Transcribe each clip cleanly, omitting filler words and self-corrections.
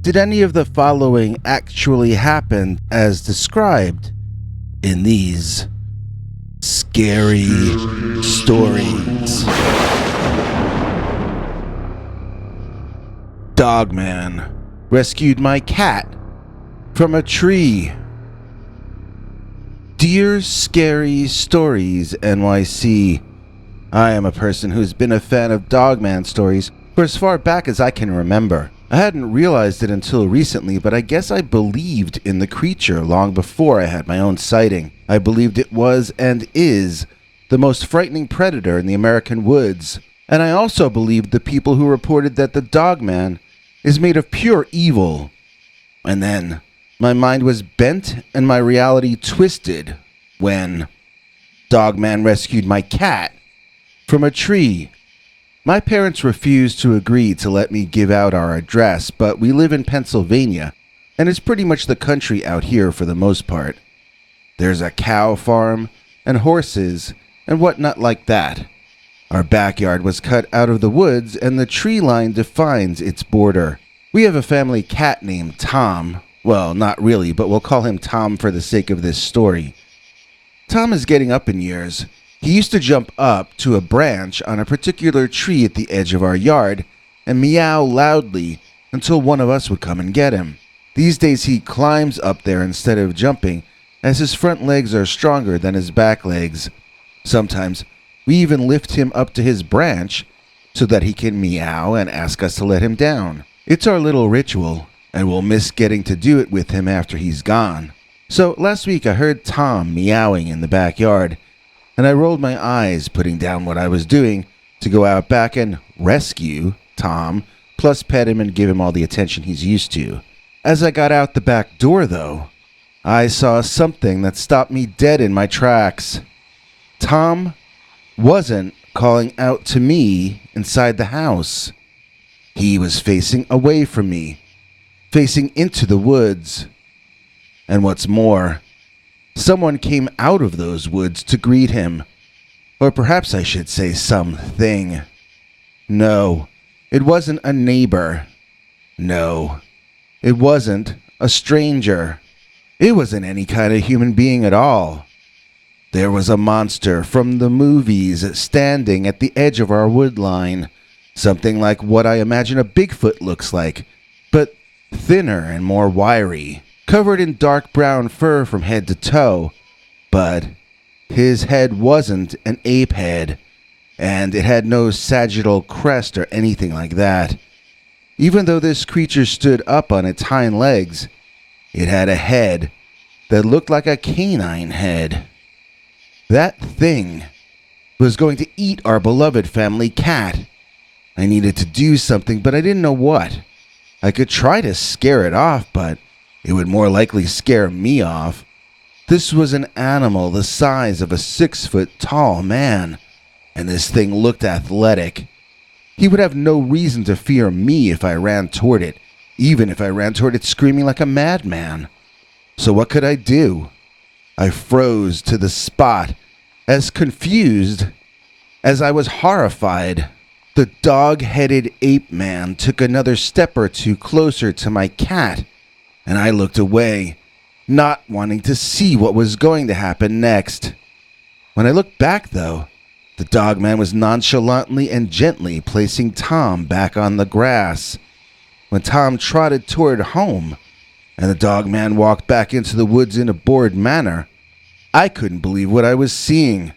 Did any of the following actually happen as described in these scary stories? Dogman rescued my cat from a tree. Dear Scary Stories NYC, I am a person who's been a fan of Dogman stories for as far back as I can remember. I hadn't realized it until recently, but I guess I believed in the creature long before I had my own sighting. I believed it was and is the most frightening predator in the American woods. And I also believed the people who reported that the Dogman is made of pure evil. And then my mind was bent and my reality twisted when Dogman rescued my cat from a tree. My parents refused to agree to let me give out our address, but we live in Pennsylvania, and it's pretty much the country out here for the most part. There's a cow farm and horses and whatnot like that. Our backyard was cut out of the woods, and the tree line defines its border. We have a family cat named Tom. Well, not really, but we'll call him Tom for the sake of this story. Tom is getting up in years. He used to jump up to a branch on a particular tree at the edge of our yard and meow loudly until one of us would come and get him. These days he climbs up there instead of jumping, as his front legs are stronger than his back legs. Sometimes we even lift him up to his branch so that he can meow and ask us to let him down. It's our little ritual, and we'll miss getting to do it with him after he's gone. So last week I heard Tom meowing in the backyard, and I rolled my eyes, putting down what I was doing to go out back and rescue Tom, plus pet him and give him all the attention he's used to. As I got out the back door, though, I saw something that stopped me dead in my tracks. Tom wasn't calling out to me inside the house. He was facing away from me, facing into the woods. And what's more, someone came out of those woods to greet him. Or perhaps I should say something. No, it wasn't a neighbor. No, it wasn't a stranger. It wasn't any kind of human being at all. There was a monster from the movies standing at the edge of our wood line. Something like what I imagine a Bigfoot looks like, but thinner and more wiry. Covered in dark brown fur from head to toe, but his head wasn't an ape head, and it had no sagittal crest or anything like that. Even though this creature stood up on its hind legs, it had a head that looked like a canine head. That thing was going to eat our beloved family cat. I needed to do something, but I didn't know what. I could try to scare it off, but it would more likely scare me off. This was an animal the size of a 6-foot tall man, and this thing looked athletic. He would have no reason to fear me if I ran toward it, even if I ran toward it screaming like a madman. So what could I do? I froze to the spot, as confused as I was horrified. The dog-headed ape man took another step or two closer to my cat, and I looked away, not wanting to see what was going to happen next. When I looked back, though, the Dogman was nonchalantly and gently placing Tom back on the grass. When Tom trotted toward home, and the Dogman walked back into the woods in a bored manner, I couldn't believe what I was seeing.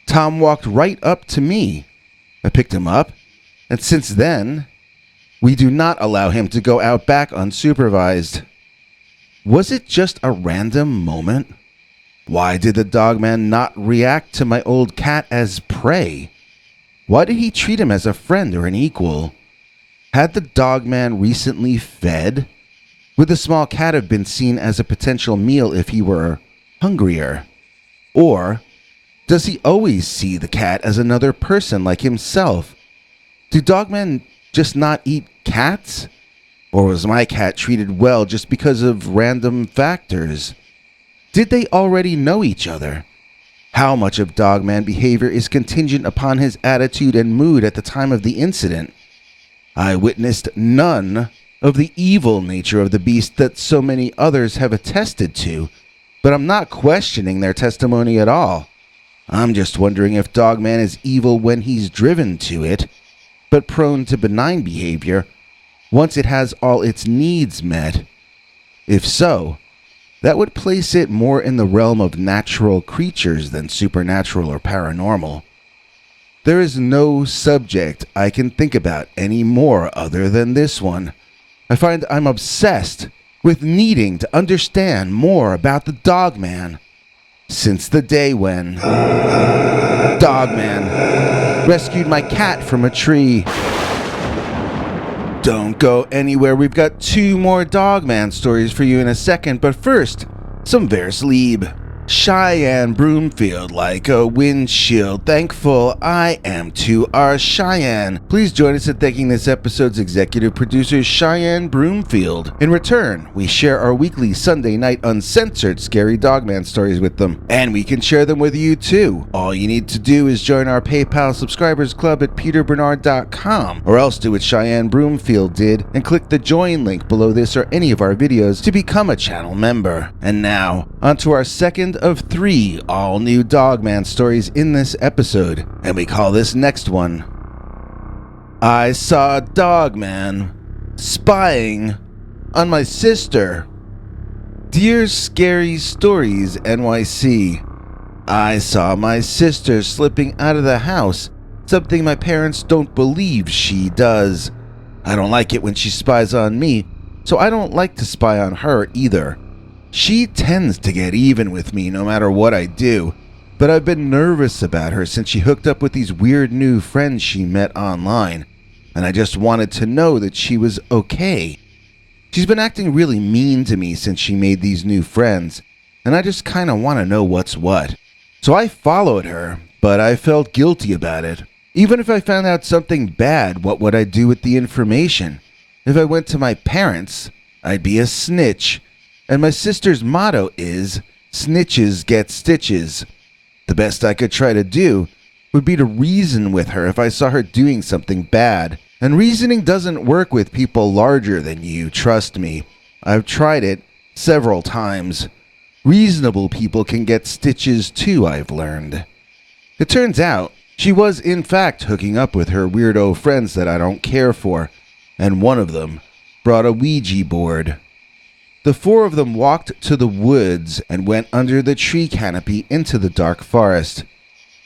Tom walked right up to me. I picked him up, and since then, we do not allow him to go out back unsupervised. Was it just a random moment? Why did the Dogman not react to my old cat as prey? Why did he treat him as a friend or an equal? Had the Dogman recently fed? Would the small cat have been seen as a potential meal if he were hungrier? Or does he always see the cat as another person like himself? Do Dogmen just not eat cats? Or was my cat treated well just because of random factors? Did they already know each other? How much of Dogman behavior is contingent upon his attitude and mood at the time of the incident? I witnessed none of the evil nature of the beast that so many others have attested to, but I'm not questioning their testimony at all. I'm just wondering if Dogman is evil when he's driven to it, but prone to benign behavior once it has all its needs met. If so, that would place it more in the realm of natural creatures than supernatural or paranormal. There is no subject I can think about any more other than this one. I find I'm obsessed with needing to understand more about the Dogman since the day when Dogman rescued my cat from a tree. Don't go anywhere, we've got 2 more Dogman stories for you in a second, but first, some Verslieb. Cheyenne Broomfield like a windshield. Thankful I am to our Cheyenne. Please join us in thanking this episode's executive producer, Cheyenne Broomfield. In return, we share our weekly Sunday night uncensored scary Dogman stories with them, and we can share them with you too. All you need to do is join our PayPal subscribers club at peterbernard.com, or else do what Cheyenne Broomfield did and click the join link below this or any of our videos to become a channel member. And now, onto our second of 3 all-new Dogman stories in this episode, and we call this next one, I Saw Dogman Spying on My Sister. Dear Scary Stories NYC, I saw my sister slipping out of the house, something my parents don't believe she does. I don't like it when she spies on me, so I don't like to spy on her either. She tends to get even with me no matter what I do, but I've been nervous about her since she hooked up with these weird new friends she met online, and I just wanted to know that she was okay. She's been acting really mean to me since she made these new friends, and I just kind of want to know what's what. So I followed her, but I felt guilty about it. Even if I found out something bad, what would I do with the information? If I went to my parents, I'd be a snitch. And my sister's motto is, snitches get stitches. The best I could try to do would be to reason with her if I saw her doing something bad. And reasoning doesn't work with people larger than you, trust me. I've tried it several times. Reasonable people can get stitches too, I've learned. It turns out, she was in fact hooking up with her weirdo friends that I don't care for, and one of them brought a Ouija board. The 4 of them walked to the woods and went under the tree canopy into the dark forest.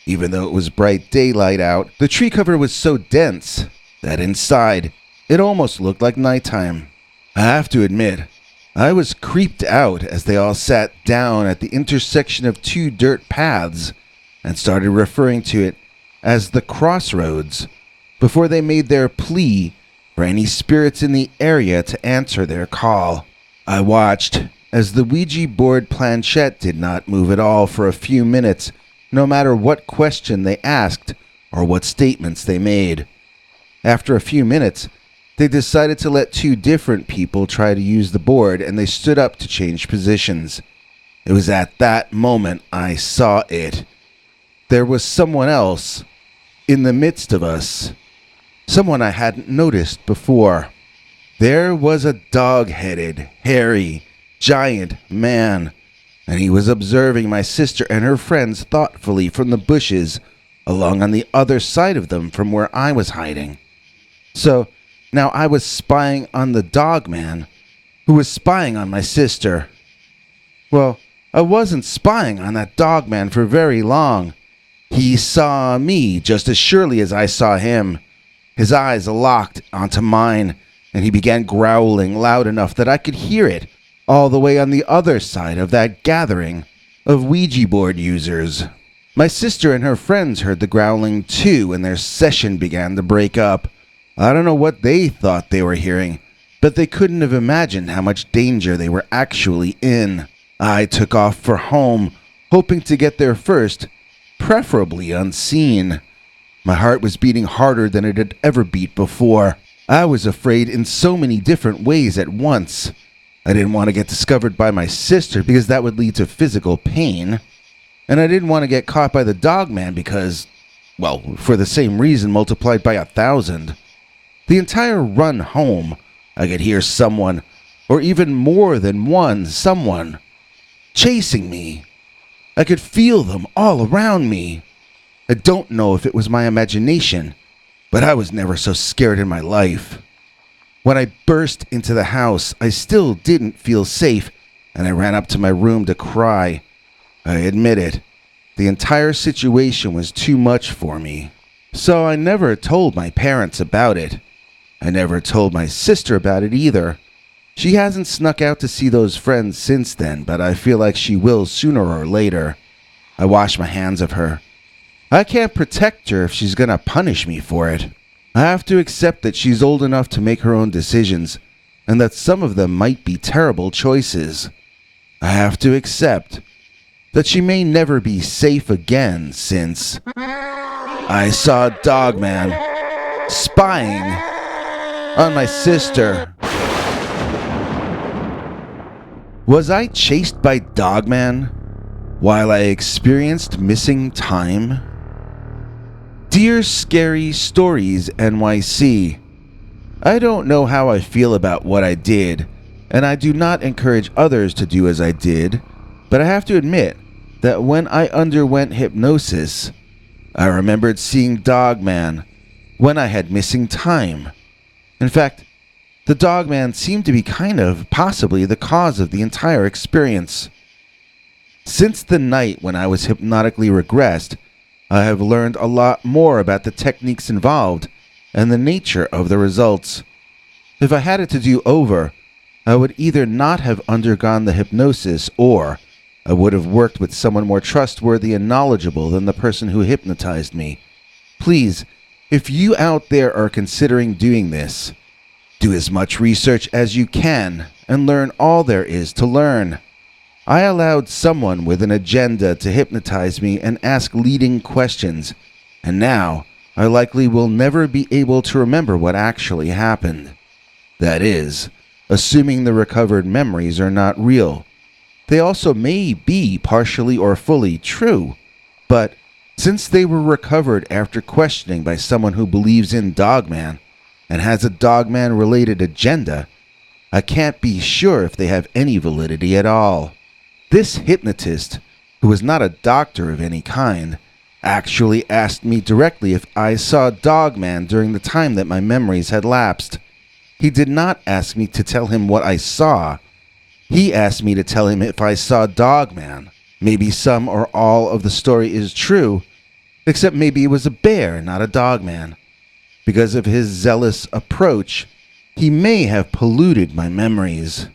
Even though it was bright daylight out, the tree cover was so dense that inside, it almost looked like nighttime. I have to admit, I was creeped out as they all sat down at the intersection of 2 dirt paths and started referring to it as the crossroads before they made their plea for any spirits in the area to answer their call. I watched as the Ouija board planchette did not move at all for a few minutes, no matter what question they asked or what statements they made. After a few minutes, they decided to let 2 different people try to use the board, and they stood up to change positions. It was at that moment I saw it. There was someone else in the midst of us, someone I hadn't noticed before. There was a dog-headed, hairy, giant man, and he was observing my sister and her friends thoughtfully from the bushes along on the other side of them from where I was hiding. So now I was spying on the Dogman, who was spying on my sister. Well, I wasn't spying on that Dogman for very long. He saw me just as surely as I saw him. His eyes locked onto mine, and he began growling loud enough that I could hear it all the way on the other side of that gathering of Ouija board users. My sister and her friends heard the growling too, and their session began to break up. I don't know what they thought they were hearing, but they couldn't have imagined how much danger they were actually in. I took off for home, hoping to get there first, preferably unseen. My heart was beating harder than it had ever beat before. I was afraid in so many different ways at once. I didn't want to get discovered by my sister because that would lead to physical pain. And I didn't want to get caught by the Dogman because, well, for the same reason multiplied by 1,000. The entire run home, I could hear someone, or even more than one someone, chasing me. I could feel them all around me. I don't know if it was my imagination, but I was never so scared in my life. When I burst into the house, I still didn't feel safe, and I ran up to my room to cry. I admit it, the entire situation was too much for me. So I never told my parents about it. I never told my sister about it either. She hasn't snuck out to see those friends since then, but I feel like she will sooner or later. I wash my hands of her. I can't protect her if she's gonna punish me for it. I have to accept that she's old enough to make her own decisions, and that some of them might be terrible choices. I have to accept that she may never be safe again since I saw Dogman spying on my sister. Was I chased by Dogman while I experienced missing time? Dear Scary Stories NYC, I don't know how I feel about what I did, and I do not encourage others to do as I did, but I have to admit that when I underwent hypnosis, I remembered seeing Dogman when I had missing time. In fact, the Dogman seemed to be kind of possibly the cause of the entire experience. Since the night when I was hypnotically regressed, I have learned a lot more about the techniques involved and the nature of the results. If I had it to do over, I would either not have undergone the hypnosis, or I would have worked with someone more trustworthy and knowledgeable than the person who hypnotized me. Please, if you out there are considering doing this, do as much research as you can and learn all there is to learn. I allowed someone with an agenda to hypnotize me and ask leading questions, and now I likely will never be able to remember what actually happened. That is, assuming the recovered memories are not real. They also may be partially or fully true, but since they were recovered after questioning by someone who believes in Dogman and has a Dogman-related agenda, I can't be sure if they have any validity at all. This hypnotist, who was not a doctor of any kind, actually asked me directly if I saw Dogman during the time that my memories had lapsed. He did not ask me to tell him what I saw. He asked me to tell him if I saw Dogman. Maybe some or all of the story is true, except maybe it was a bear, not a Dogman. Because of his zealous approach, he may have polluted my memories.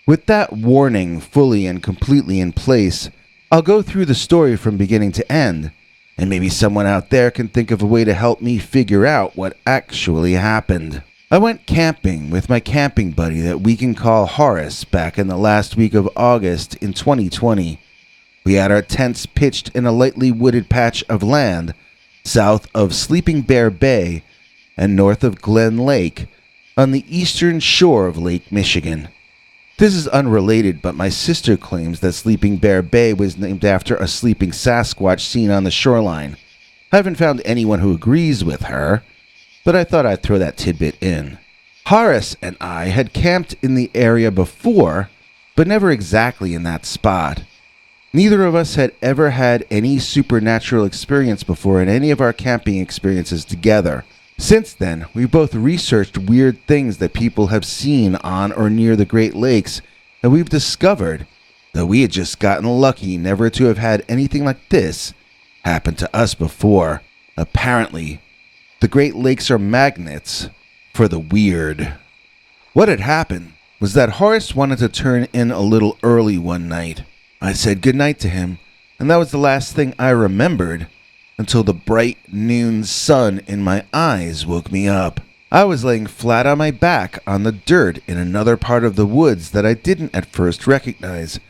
With that warning fully and completely in place, I'll go through the story from beginning to end, and maybe someone out there can think of a way to help me figure out what actually happened. I went camping with my camping buddy that we can call Horace back in the last week of August in 2020. We had our tents pitched in a lightly wooded patch of land south of Sleeping Bear Bay and north of Glen Lake on the eastern shore of Lake Michigan. This is unrelated, but my sister claims that Sleeping Bear Bay was named after a sleeping Sasquatch seen on the shoreline. I haven't found anyone who agrees with her, but I thought I'd throw that tidbit in. Horace and I had camped in the area before, but never exactly in that spot. Neither of us had ever had any supernatural experience before in any of our camping experiences together. Since then, we've both researched weird things that people have seen on or near the Great Lakes, and we've discovered that we had just gotten lucky never to have had anything like this happen to us before. Apparently, the Great Lakes are magnets for the weird. What had happened was that Horace wanted to turn in a little early one night. I said goodnight to him, and that was the last thing I remembered until the bright noon sun in my eyes woke me up. I was laying flat on my back on the dirt in another part of the woods that I didn't at first recognize,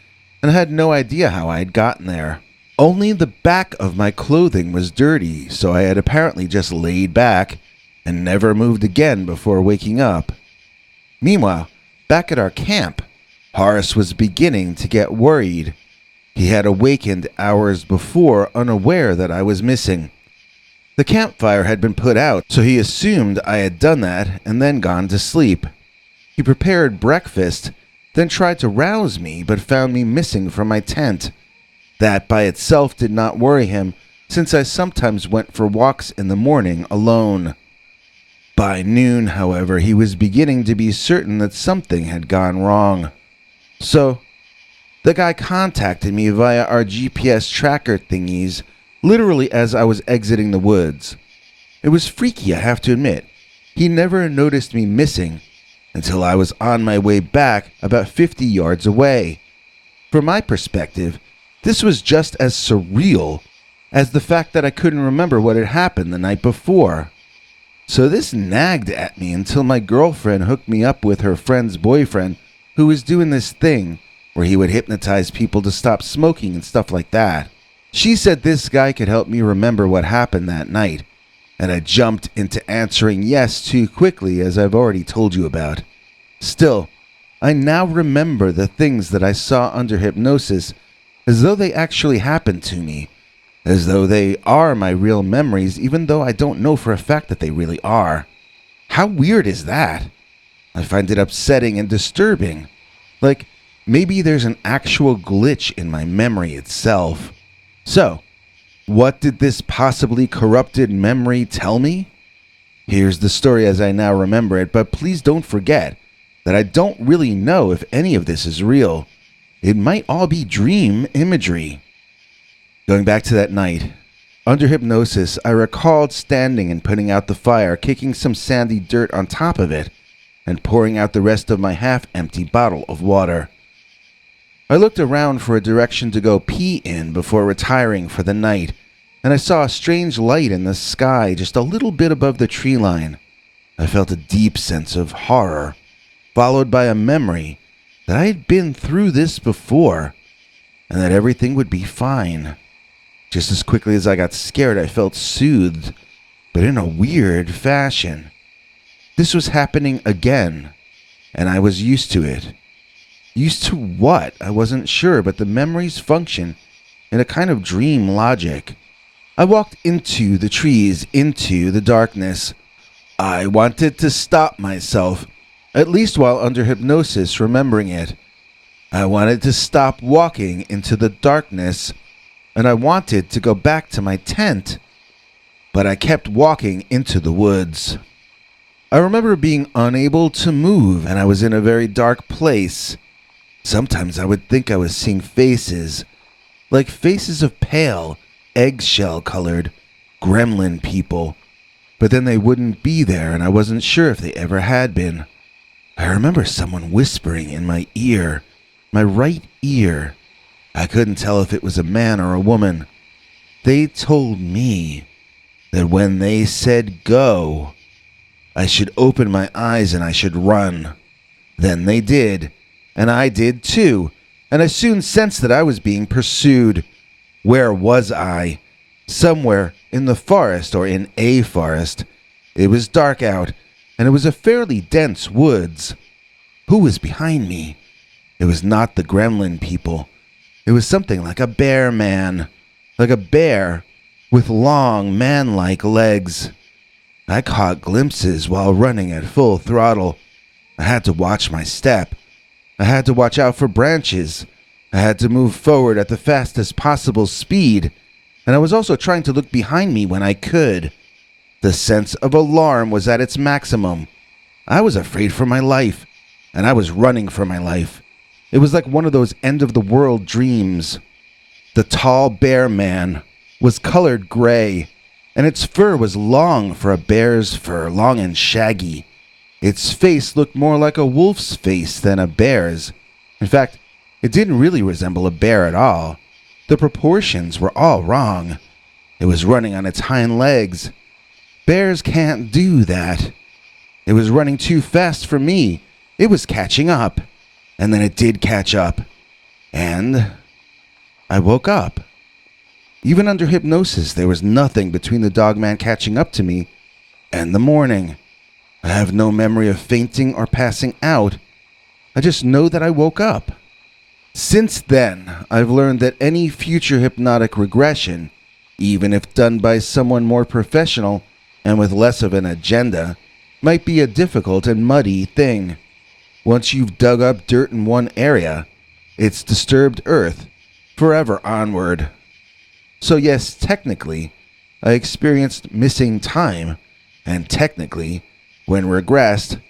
and I had no idea how I had gotten there. Only the back of my clothing was dirty, so I had apparently just laid back and never moved again before waking up. Meanwhile, back at our camp, Horace was beginning to get worried. He had awakened hours before, unaware that I was missing. The campfire had been put out, so he assumed I had done that and then gone to sleep. He prepared breakfast, then tried to rouse me, but found me missing from my tent. That by itself did not worry him, since I sometimes went for walks in the morning alone. By noon, however, he was beginning to be certain that something had gone wrong. So, the guy contacted me via our GPS tracker thingies, literally as I was exiting the woods. It was freaky, I have to admit. He never noticed me missing until I was on my way back about 50 yards away. From my perspective, this was just as surreal as the fact that I couldn't remember what had happened the night before. So this nagged at me until my girlfriend hooked me up with her friend's boyfriend, who was doing this thing where he would hypnotize people to stop smoking and stuff like that. She said this guy could help me remember what happened that night, and I jumped into answering yes too quickly, as I've already told you about. Still, I now remember the things that I saw under hypnosis as though they actually happened to me, as though they are my real memories, even though I don't know for a fact that they really are. How weird is that? I find it upsetting and disturbing. Like, maybe there's an actual glitch in my memory itself. So, what did this possibly corrupted memory tell me? Here's the story as I now remember it, but please don't forget that I don't really know if any of this is real. It might all be dream imagery. Going back to that night, under hypnosis, I recalled standing and putting out the fire, kicking some sandy dirt on top of it, and pouring out the rest of my half-empty bottle of water. I looked around for a direction to go pee in before retiring for the night, and I saw a strange light in the sky just a little bit above the tree line. I felt a deep sense of horror, followed by a memory that I had been through this before, and that everything would be fine. Just as quickly as I got scared, I felt soothed, but in a weird fashion. This was happening again, and I was used to it. Used to what? I wasn't sure, but the memories function in a kind of dream logic. I walked into the trees, into the darkness. I wanted to stop myself, at least while under hypnosis, remembering it. I wanted to stop walking into the darkness, and I wanted to go back to my tent, but I kept walking into the woods. I remember being unable to move, and I was in a very dark place. Sometimes I would think I was seeing faces, like faces of pale, eggshell-colored, gremlin people, but then they wouldn't be there, and I wasn't sure if they ever had been. I remember someone whispering in my ear, my right ear. I couldn't tell if it was a man or a woman. They told me that when they said go, I should open my eyes and I should run. Then they did, and I did too, and I soon sensed that I was being pursued. Where was I? Somewhere in the forest, or in a forest. It was dark out, and it was a fairly dense woods. Who was behind me? It was not the gremlin people. It was something like a bear man, like a bear with long, man-like legs. I caught glimpses while running at full throttle. I had to watch my step. I had to watch out for branches. I had to move forward at the fastest possible speed, and I was also trying to look behind me when I could. The sense of alarm was at its maximum. I was afraid for my life, and I was running for my life. It was like one of those end-of-the-world dreams. The tall bear man was colored gray, and its fur was long for a bear's fur, long and shaggy. Its face looked more like a wolf's face than a bear's. In fact, it didn't really resemble a bear at all. The proportions were all wrong. It was running on its hind legs. Bears can't do that. It was running too fast for me. It was catching up. And then it did catch up. And I woke up. Even under hypnosis, there was nothing between the Dogman catching up to me and the morning. I have no memory of fainting or passing out. I just know that I woke up. Since then, I've learned that any future hypnotic regression, even if done by someone more professional and with less of an agenda, might be a difficult and muddy thing. Once you've dug up dirt in one area, it's disturbed Earth forever onward. So yes, technically, I experienced missing time, and technically, when regressed,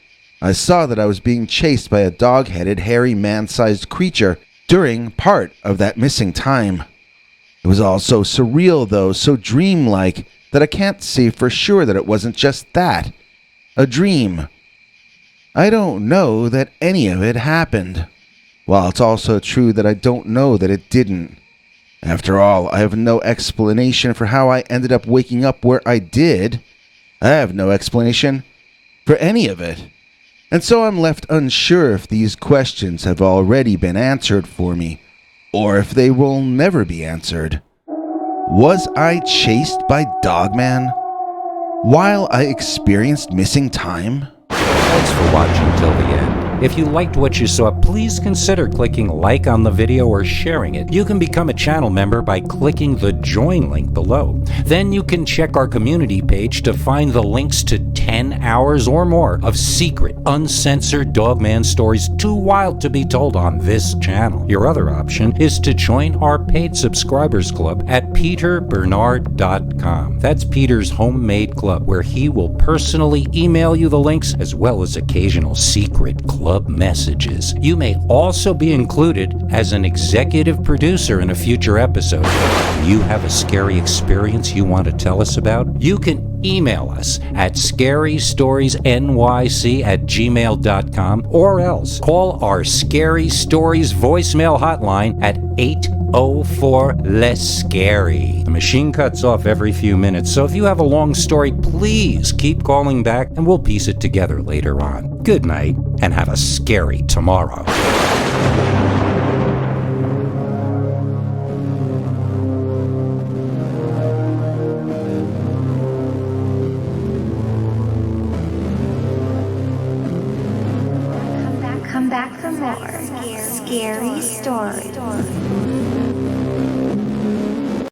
I saw that I was being chased by a dog-headed, hairy, man-sized creature during part of that missing time. It was all so surreal, though, so dreamlike, that I can't say for sure that it wasn't just that. A dream. I don't know that any of it happened, while it's also true that I don't know that it didn't. After all, I have no explanation for how I ended up waking up where I did. I have no explanation for any of it. And so I'm left unsure if these questions have already been answered for me, or if they will never be answered. Was I chased by Dogman while I experienced missing time? Thanks for watching till the end. If you liked what you saw, please consider clicking like on the video or sharing it. You can become a channel member by clicking the join link below. Then you can check our community page to find the links to 10 hours or more of secret, uncensored Dogman stories too wild to be told on this channel. Your other option is to join our paid subscribers club at peterbernard.com. That's Peter's homemade club, where he will personally email you the links as well as occasional secret club messages. You may also be included as an executive producer in a future episode. If you have a scary experience you want to tell us about, you can email us at scarystoriesnyc@gmail.com, or else call our Scary Stories voicemail hotline at 804-LESS-SCARY. The machine cuts off every few minutes, so if you have a long story, please keep calling back and we'll piece it together later on. Good night, and have a scary tomorrow. Come back for more scary stories.